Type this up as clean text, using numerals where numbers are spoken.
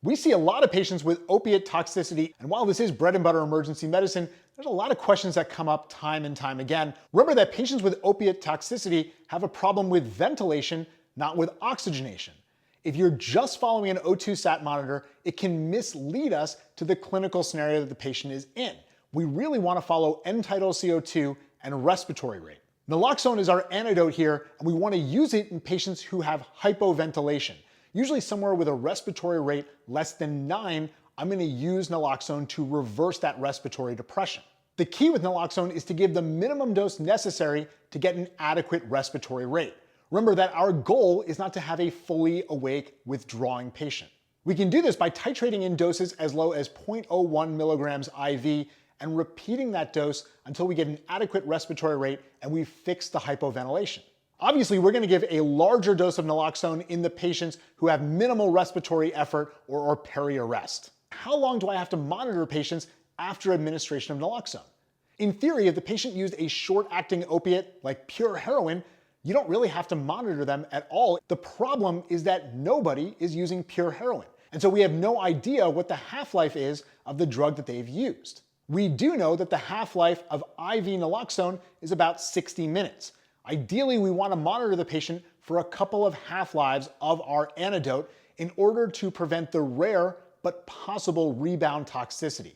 We see a lot of patients with opiate toxicity, and while this is bread and butter emergency medicine, there's a lot of questions that come up time and time again. Remember that patients with opiate toxicity have a problem with ventilation, not with oxygenation. If you're just following an O2 sat monitor, it can mislead us to the clinical scenario that the patient is in. We really want to follow end-tidal CO2 and respiratory rate. Naloxone is our antidote here, and we want to use it in patients who have hypoventilation. Usually somewhere with a respiratory rate less than 9, I'm going to use naloxone to reverse that respiratory depression. The key with naloxone is to give the minimum dose necessary to get an adequate respiratory rate. Remember that our goal is not to have a fully awake, withdrawing patient. We can do this by titrating in doses as low as 0.01 milligrams IV and repeating that dose until we get an adequate respiratory rate and we fix the hypoventilation. Obviously, we're going to give a larger dose of naloxone in the patients who have minimal respiratory effort or peri-arrest. How long do I have to monitor patients after administration of naloxone? In theory, if the patient used a short-acting opiate like pure heroin, you don't really have to monitor them at all. The problem is that nobody is using pure heroin, and so we have no idea what the half-life is of the drug that they've used. We do know that the half-life of IV naloxone is about 60 minutes. Ideally, we want to monitor the patient for a couple of half-lives of our antidote in order to prevent the rare but possible rebound toxicity.